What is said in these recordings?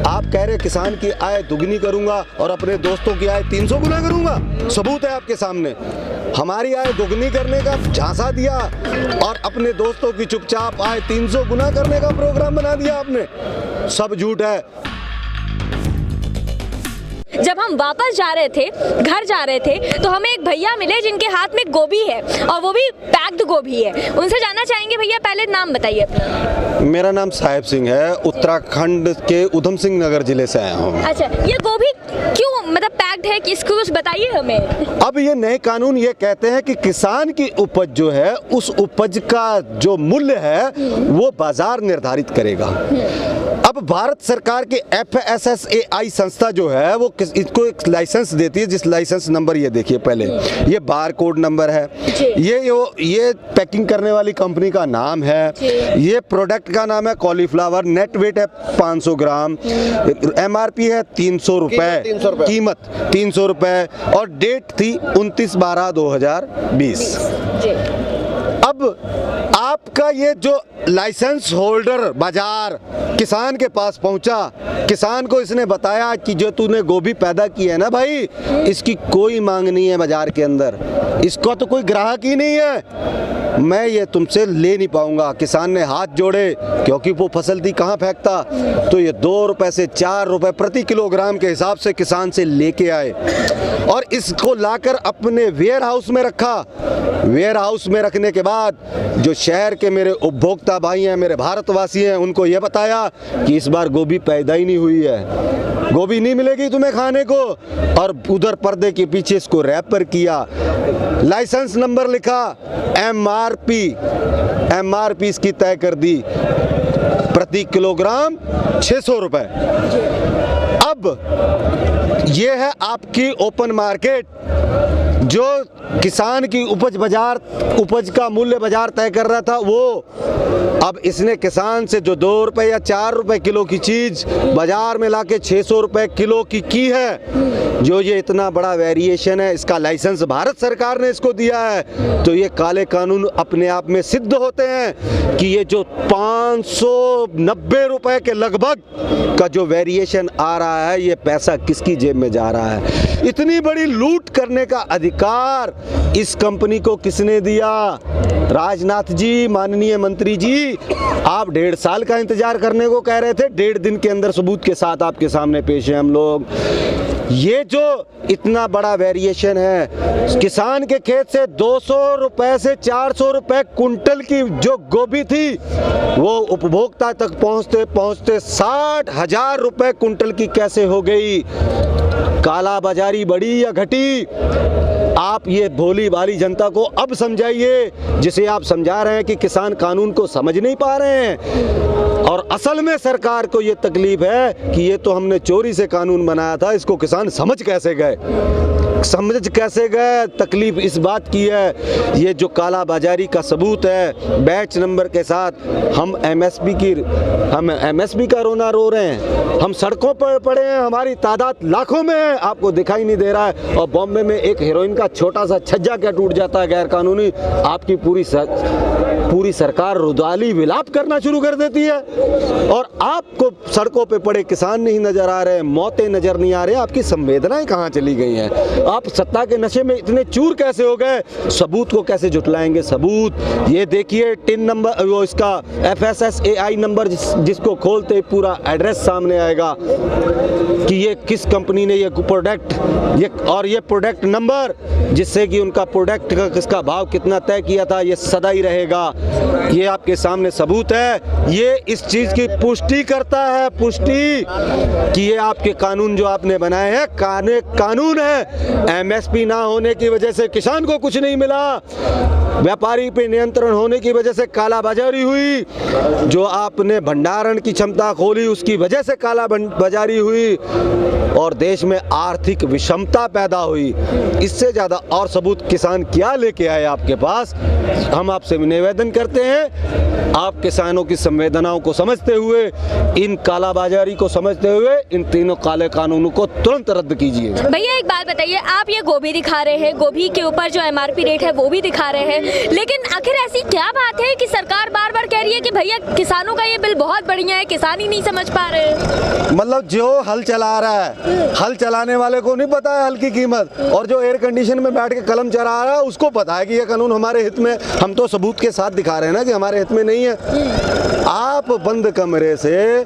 आप कह रहे किसान की आय दुगनी करूंगा और अपने दोस्तों की आय 300 गुना करूंगा। सबूत है आपके सामने। हमारी आय दुगनी करने का झांसा दिया और अपने दोस्तों की चुपचाप आय 300 गुना करने का प्रोग्राम बना दिया आपने। सब झूठ है। जब हम वापस जा रहे थे, घर जा रहे थे, तो हमें एक भैया मिले जिनके हाथ में गोभी है और वो भी पैक्ड गोभी है। उनसे जानना चाहेंगे, भैया पहले नाम बताइए अपना। मेरा नाम साहेब सिंह है, उत्तराखंड के उधम सिंह नगर जिले से आया हूँ। अच्छा, ये गोभी क्यों मतलब पैक्ड है, किसको कुछ बताइए हमें। अब ये नए कानून ये कहते हैं कि किसान की उपज जो है उस उपज का जो मूल्य है वो बाजार निर्धारित करेगा। अब भारत सरकार के FSSAI संस्था जो है वो इसको एक लाइसेंस देती है, जिस लाइसेंस नंबर ये देखिए पहले, ये बार कोड नंबर है, ये पैकिंग करने वाली कंपनी का नाम है, ये प्रोडक्ट का नाम है कॉलीफ्लावर, नेट वेट है 500 ग्राम, MRP है 300 रुपए, कीमत 300 रुपए और डेट थी 29/12/2020। अब आपका ये जो लाइसेंस होल्डर बाजार किसान के पास पहुंचा, किसान को इसने बताया कि जो तूने गोभी पैदा की है ना भाई, इसकी कोई मांग नहीं है बाजार के अंदर, इसको तो कोई ग्राहक ही नहीं है, मैं ये तुमसे ले नहीं पाऊंगा। किसान ने हाथ जोड़े, क्योंकि वो फसल थी कहाँ फेंकता, तो ये 2 रुपए से 4 रुपए प्रति किलोग्राम के हिसाब से किसान से लेके आए और इसको लाकर अपने वेयर हाउस में रखा। वेयर हाउस में रखने के बाद जो शहर के मेरे उपभोक्ता भाई हैं, मेरे भारतवासी हैं, उनको ये बताया कि इस बार गोभी पैदा ही नहीं हुई है, गोभी नहीं मिलेगी तुम्हें खाने को, और उधर पर्दे के पीछे इसको रैपर किया, लाइसेंस नंबर लिखा, MRP इसकी तय कर दी प्रति किलोग्राम 600 रुपए। अब ये है आपकी ओपन मार्केट, जो किसान की उपज का मूल्य बाजार तय कर रहा था वो, अब इसने किसान से जो 2 रुपए या 4 रुपए किलो की चीज बाजार में लाके 600 रुपए किलो की है। जो ये इतना बड़ा वेरिएशन है, इसका लाइसेंस भारत सरकार ने इसको दिया है, तो ये काले कानून अपने आप में सिद्ध होते हैं कि ये जो 590 रुपए के लगभग का जो वेरिएशन आ रहा है, ये पैसा किसकी जेब में जा रहा है। इतनी बड़ी लूट करने का अधिकार इस कंपनी को किसने दिया? राजनाथ जी, माननीय मंत्री जी, आप 1.5 साल का इंतजार करने को कह रहे थे, 1.5 दिन के अंदर सबूत के साथ आपके सामने पेश हैं हम लोग। ये जो इतना बड़ा वेरिएशन है, किसान के खेत से 200 रुपए से 400 रुपए कुंटल की जो गोभी थी, वो उपभोक्ता तक पहुंचते पहुंचते 60,000 रुपए कुंटल की कैसे हो गई? काला बाजारी बढ़ी या घटी? आप ये भोली भाली जनता को अब समझाइए, जिसे आप समझा रहे हैं कि किसान कानून को समझ नहीं पा रहे हैं। और असल में सरकार को ये तकलीफ है कि ये तो हमने चोरी से कानून बनाया था, इसको किसान समझ कैसे गए? तकलीफ इस बात की है, ये जो काला बाजारी का सबूत है बैच नंबर के साथ, हम MSP का रोना रो रहे हैं, हम सड़कों पर पड़े हैं, हमारी तादाद लाखों में है, आपको दिखाई नहीं दे रहा है। और बॉम्बे में एक हीरोइन का छोटा सा छज्जा क्या टूट जाता है गैर कानूनी, आपकी पूरी सरकार रुदाली विलाप करना शुरू कर देती है, और आपको सड़कों पे पड़े किसान नहीं नजर आ रहे, मौतें नजर नहीं आ रही, आपकी संवेदनाएं कहाँ चली गई हैं? आप सत्ता के नशे में इतने चूर कैसे हो गए? सबूत को कैसे जुटलाएंगे? सबूत ये देखिए, टिन नंबर, वो इसका FSSAI नंबर, जिसको खोलते पूरा एड्रेस सामने आएगा कि ये किस कंपनी ने ये प्रोडक्ट, ये प्रोडक्ट नंबर, जिससे कि उनका प्रोडक्ट का किसका भाव कितना तय किया था, ये सदा ही रहेगा। ये आपके सामने सबूत है, ये इस चीज की पुष्टि करता है, कि ये आपके कानून जो आपने बनाए हैं कानून है। MSP ना होने की वजह से किसान को कुछ नहीं मिला, व्यापारी पे नियंत्रण होने की वजह से काला बाजारी हुई, जो आपने भंडारण की क्षमता खोली उसकी वजह से काला बाजारी हुई, और देश में आर्थिक विषमता पैदा हुई। इससे ज्यादा और सबूत किसान क्या लेके आए आपके पास? हम आपसे निवेदन करते हैं, आप किसानों की संवेदनाओं को समझते हुए, इन काला बाजारी को समझते हुए, इन तीनों काले कानूनों को तुरंत रद्द कीजिए। भैया एक बात बताइए, आप ये गोभी दिखा रहे हैं, गोभी के ऊपर जो MRP रेट है वो भी दिखा रहे हैं, लेकिन आखिर ऐसी क्या बात है कि सरकार बार बार कह रही है कि भैया किसानों का ये बिल बहुत बढ़िया है, किसान ही नहीं समझ पा रहे हैं? मतलब जो हल चला रहा है, हल चलाने वाले को नहीं पता है हल की कीमत, और जो एयर कंडीशन में बैठ के कलम चला रहा है उसको पता है कि ये कानून हमारे हित में। हम तो सबूत के साथ दिखा रहे हैं ना कि हमारे हित में नहीं है। आप बंद कमरे से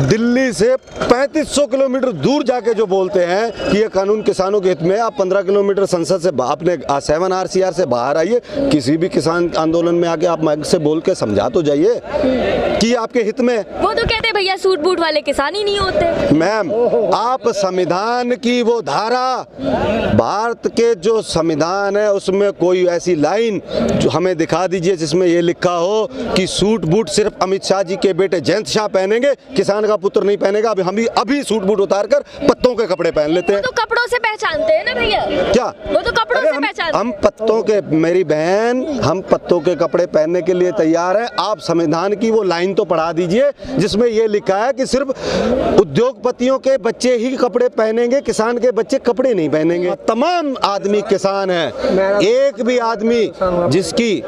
दिल्ली से 3500 किलोमीटर दूर जाके जो बोलते हैं कि ये कानून किसानों के हित में, आप 15 किलोमीटर संसद से अपने 7 RCR से बाहर आइए, किसी भी किसान आंदोलन में आके आप माइक से बोल के समझा तो जाइए कि आपके हित में। वो तो कहते हैं भैया सूट बूट वाले किसान ही नहीं होते। मैम, आप संविधान की वो धारा, भारत के जो संविधान है उसमें कोई ऐसी लाइन जो हमें दिखा दीजिए जिसमें ये लिखा हो कि सूट बूट सिर्फ अमित शाह जी के बेटे जयंत शाह पहनेंगे, किसान का पुत्र नहीं पहनेगा। अभी सूट बूट उतार कर पत्तों के कपड़े पहन लेते हैं। वो तो कपड़ों से पहचानते हैं ना भैया। क्या? वो तो कपड़ों से पहचानते हैं। हम पत्तों के, मेरी बहन, हम पत्तों के कपड़े पहनने के लिए तैयार है। आप संविधान की वो लाइन तो पढ़ा दीजिए जिसमें ये लिखा है कि सिर्फ उद्योगपतियों के बच्चे ही कपड़े पहनेंगे, किसान के बच्चे कपड़े नहीं पहनेंगे। तमाम आदमी किसान है, एक भी आदमी जिसकी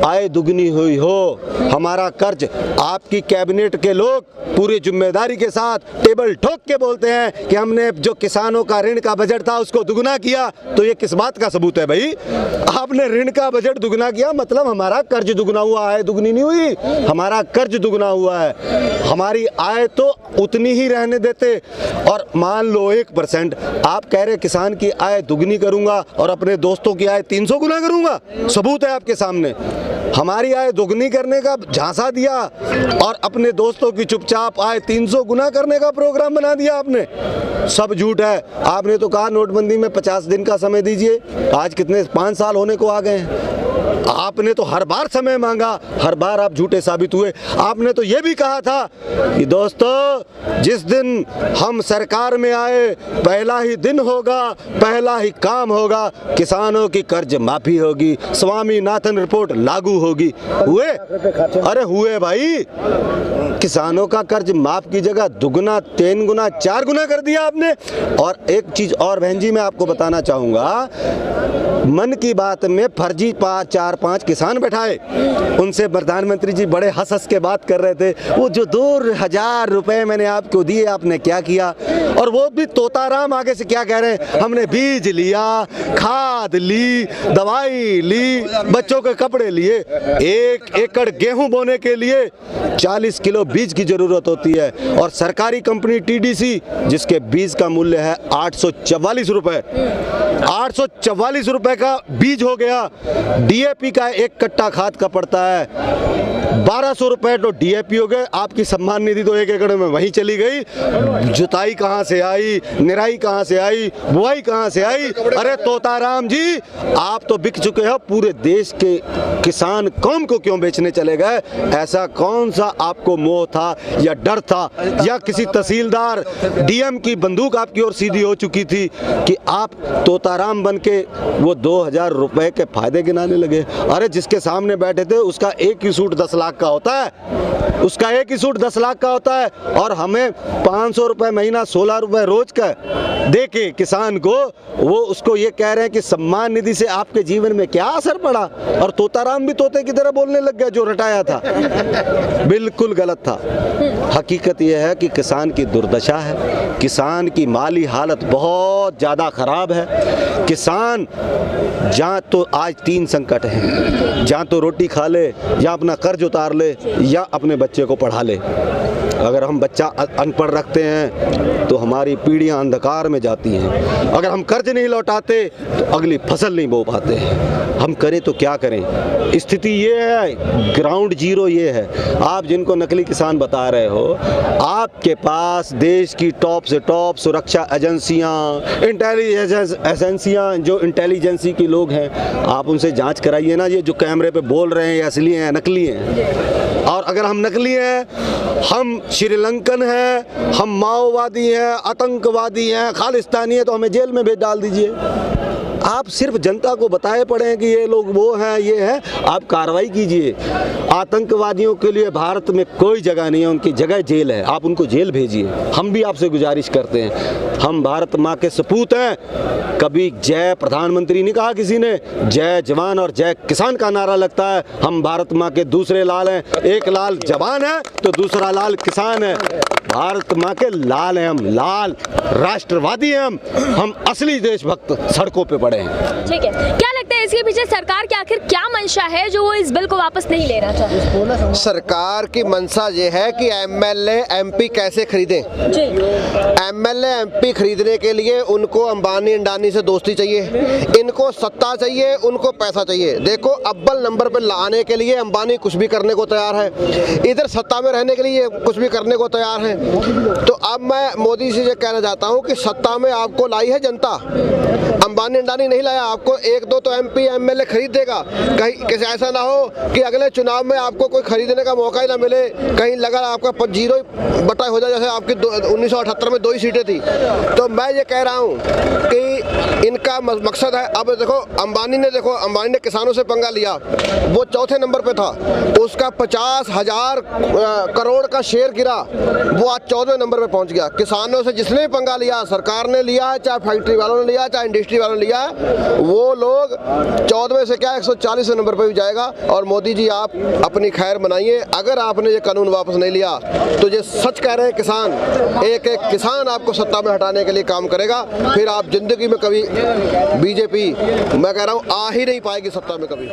आय दुगनी हुई हो, हमारा कर्ज, आपकी कैबिनेट के लोग पूरी जिम्मेदारी के साथ टेबल ठोक के बोलते हैं कि हमने जो किसानों का ऋण का बजट था उसको दुगना किया, तो ये किस बात का सबूत है भाई? आपने ऋण का बजट दुगना किया मतलब हमारा कर्ज दुगना हुआ है, दुगनी नहीं हुई, हमारा कर्ज दुगना हुआ है। हमारी आय तो उतनी ही रहने देते, और मान लो 1%, आप कह रहे किसान की आय दुगनी करूंगा और अपने दोस्तों की आय 300 गुना करूंगा। सबूत है आपके सामने। हमारी आय दोगुनी करने का झांसा दिया और अपने दोस्तों की चुपचाप आय 300 गुना करने का प्रोग्राम बना दिया आपने। सब झूठ है। आपने तो कहा नोटबंदी में 50 दिन का समय दीजिए, आज कितने 5 साल होने को आ गए हैं। आपने तो हर बार समय मांगा, हर बार आप झूठे साबित हुए। आपने तो ये भी कहा था कि दोस्तों जिस दिन हम सरकार में आए पहला ही दिन होगा, पहला ही काम होगा, किसानों की कर्ज माफी होगी, स्वामीनाथन रिपोर्ट लागू होगी। हुए? अरे हुए भाई। किसानों का कर्ज माफ की जगह दुगना, 3 गुना, 4 गुना कर दिया आपने। और एक चीज और बहन जी मैं आपको बताना चाहूंगा, मन की बात में फर्जी 4-5 किसान बैठाए, उनसे प्रधानमंत्री जी बड़े हंस हंस के बात कर रहे थे, वो जो 2000 रुपए मैंने आपको दिए आपने क्या किया? और वो भी तोताराम आगे से क्या कह रहे हैं, हमने बीज लिया, खाद ली, दवाई ली, बच्चों के कपड़े लिए। 1 एकड़ गेहूं बोने के लिए 40 किलो बीज की जरूरत होती है, और सरकारी कंपनी TDC जिसके बीज का मूल्य है 844 रुपए, 844 रुपए का बीज हो गया। DAP का 1 कट्टा खाद का पड़ता है 1200 रुपए, तो DAP हो गए। आपकी सम्मान निधि तो 1 एकड़ में वहीं चली गई। जुताई कहाँ से आई, निराई कहाँ से आई, बुआई कहाँ से आई? अरे तोताराम जी, आप तो बिक चुके हो। पूरे देश के किसान कौम को क्यों बेचने चले गए? ऐसा कौन सा आपको मोह था या डर था, या किसी तहसीलदार DM की बंदूक आपकी ओर सीधी हो चुकी थी कि आप तोताराम बन के वो 2000 रुपए के फायदे गिनाने लगे? अरे जिसके सामने बैठे थे उसका एक ही सूट 10 लाख का होता है, उसका एक ही सूट 10 लाख का होता है, और हमें 500 रुपए महीना, 16 रुपए रोज का दे के किसान को, वो उसको ये कह रहे हैं कि सम्मान निधि से आपके जीवन में क्या असर पड़ा? और तोताराम भी तोते की तरह बोलने लग गया जो रटाया था। बिल्कुल गलत था। हकीकत यह है कि किसान की दुर्दशा है, किसान की माली हालत बहुत ज़्यादा खराब है। किसान जहाँ तो आज 3 संकट हैं, जहाँ तो रोटी खा ले, या अपना कर्ज उतार ले, या अपने बच्चे को पढ़ा ले। अगर हम बच्चा अनपढ़ रखते हैं तो हमारी पीढ़ियां अंधकार में जाती हैं। अगर हम कर्ज नहीं लौटाते तो अगली फसल नहीं बो पाते हैं। हम करें तो क्या करें? स्थिति ये है, ग्राउंड जीरो ये है। आप जिनको नकली किसान बता रहे हो, आपके पास देश की टॉप से टॉप सुरक्षा एजेंसियां, इंटेलिजेंस एजेंसियां, जो इंटेलिजेंसी के लोग हैं, आप उनसे जांच कराइए ना, ये जो कैमरे पे बोल रहे हैं ये असली हैं नकली हैं। और अगर हम नकली हैं, हम श्रीलंकन हैं, हम माओवादी हैं, आतंकवादी हैं, खालिस्तानी हैं, तो हमें जेल में भेज डाल दीजिए। आप सिर्फ जनता को बताए पड़े हैं कि ये लोग वो हैं, ये हैं, आप कार्रवाई कीजिए। आतंकवादियों के लिए भारत में कोई जगह नहीं है, उनकी जगह जेल है, आप उनको जेल भेजिए। हम भी आपसे गुजारिश करते हैं। हम भारत माँ के सपूत हैं। कभी जय प्रधानमंत्री नहीं कहा किसी ने, जय जवान और जय किसान का नारा लगता है। हम भारत माँ के दूसरे लाल हैं, एक लाल जवान है तो दूसरा लाल किसान है। भारत माँ के लाल हैं हम, लाल राष्ट्रवादी हैं हम असली देशभक्त सड़कों पे पड़े हैं। ठीक है, क्या लगता है इसके पीछे सरकार की आखिर क्या मंशा है जो वो इस बिल को वापस नहीं लेना चाहती? सरकार की मंशा ये है कि एमएलए एमपी कैसे खरीदें। जी। एमएलए एमपी खरीदने के लिए उनको अंबानी अंडानी से दोस्ती चाहिए, इनको सत्ता चाहिए, उनको पैसा चाहिए। देखो अव्वल नंबर पर लाने के लिए अंबानी कुछ भी करने को तैयार है, इधर सत्ता में रहने के लिए कुछ भी करने को तैयार है। तो अब मैं मोदी से ये कहना चाहता हूँ कि सत्ता में आपको लाई है जनता, अंबानी अंडानी नहीं लाया। आपको एक दो तो एमपी एमएलए खरीद देगा, कहीं किसी ऐसा ना हो कि अगले चुनाव में आपको कोई खरीदने का मौका ही ना मिले, कहीं लगा आपका जीरो बटा हो जाए, जैसे आपकी 1978 में 2 ही सीटें थी। तो मैं ये कह रहा हूँ कि इनका मकसद है। अब देखो अंबानी ने किसानों से पंगा लिया, वो चौथे नंबर पे था, उसका 50,000 करोड़ का शेयर गिरा, वो आज 14वें नंबर पे पहुंच गया। किसानों से जिसने भी पंगा लिया, सरकार ने लिया है, चाहे फैक्ट्री वालों ने लिया, चाहे इंडस्ट्री वालों ने लिया, वो लोग 14वें से क्या 140वें नंबर पे भी जाएगा। और मोदी जी आप अपनी खैर बनाइए, अगर आपने ये कानून वापस नहीं लिया तो ये सच कह रहे हैं किसान, एक एक किसान आपको सत्ता में हटाने के लिए काम करेगा। फिर आप जिंदगी में कभी बीजेपी मैं कह रहा हूँ आ ही नहीं पाएगी सत्ता में कभी।